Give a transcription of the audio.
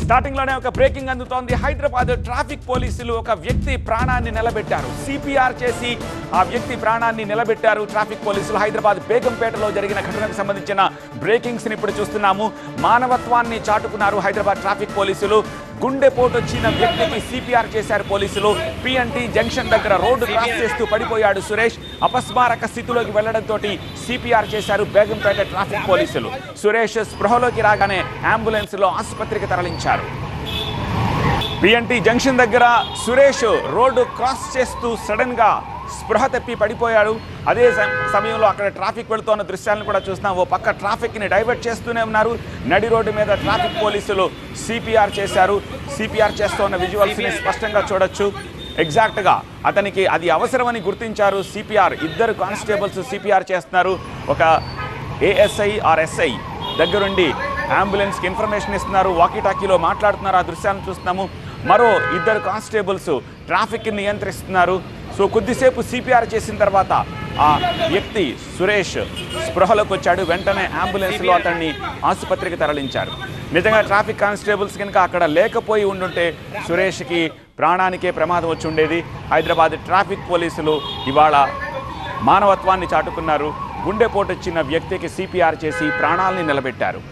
Starting లోనే ఒక breaking అందుతోంది. హైదరాబాద్ ట్రాఫిక్ పోలీసులు ఒక వ్యక్తి ప్రాణాన్ని నిలబెట్టారు. సిపిఆర్ చేసి ఆ వ్యక్తి ప్రాణాన్ని నిలబెట్టారు ట్రాఫిక్ పోలీసులు. హైదరాబాద్ బేగంపేటలో జరిగిన ఘటనకు సంబంధించిన బ్రేకింగ్స్ ని ఇప్పుడు చూస్తున్నాము. మానవత్వాన్ని చాటుకున్నారు హైదరాబాద్ ట్రాఫిక్ పోలీసులు. గుండెపోటు వచ్చిన వ్యక్తికి సిపిఆర్ చేశారు పోలీసులు. పిఎన్టీ జంక్షన్ దగ్గర రోడ్డు క్రాస్ చేస్తూ పడిపోయాడు సురేష్. అపస్మారక స్థితిలోకి వెళ్లడంతో సిపిఆర్ చేశారు బేగంపేట ట్రాఫిక్ పోలీసులు. సురేష్ స్పృహలోకి రాగానే అంబులెన్స్ లో ఆసుపత్రికి తరలించారు. పిఎన్టీ జంక్షన్ దగ్గర సురేష్ రోడ్డు క్రాస్ చేస్తూ సడన్ గా స్పృహ తప్పి పడిపోయాడు. అదే సమయంలో అక్కడ ట్రాఫిక్ వెళుతున్న దృశ్యాలను కూడా చూస్తున్నాం. ఓ పక్క ట్రాఫిక్ ని డైవర్ట్ చేస్తూనే ఉన్నారు. నడి రోడ్డు మీద ట్రాఫిక్ పోలీసులు సిపిఆర్ చేశారు. సిపిఆర్ చేస్తున్న విజువల్స్ ని స్పష్టంగా చూడొచ్చు. ఎగ్జాక్ట్ గా అతనికి అది అవసరమని గుర్తించారు సిపిఆర్. ఇద్దరు కానిస్టేబుల్స్ సిపిఆర్ చేస్తున్నారు. ఒక ఏఎస్ఐ ఆర్ ఎస్ఐ దగ్గరుండి అంబులెన్స్కి ఇన్ఫర్మేషన్ ఇస్తున్నారు. వాకీటాకీలో మాట్లాడుతున్నారు. ఆ దృశ్యాలను చూస్తున్నాము. మరో ఇద్దరు కానిస్టేబుల్స్ ట్రాఫిక్ నియంత్రిస్తున్నారు. సో కొద్దిసేపు సిపిఆర్ చేసిన తర్వాత ఆ వ్యక్తి సురేష్ స్పృహలోకి వచ్చాడు. వెంటనే అంబులెన్స్లో అతన్ని ఆసుపత్రికి తరలించారు. నిజంగా ట్రాఫిక్ కానిస్టేబుల్స్ కనుక అక్కడ లేకపోయి ఉండుంటే సురేష్కి ప్రాణానికే ప్రమాదం వచ్చి ఉండేది. హైదరాబాద్ ట్రాఫిక్ పోలీసులు ఇవాళ మానవత్వాన్ని చాటుకున్నారు. గుండెపోటు వచ్చిన వ్యక్తికి సిపిఆర్ చేసి ప్రాణాలని నిలబెట్టారు.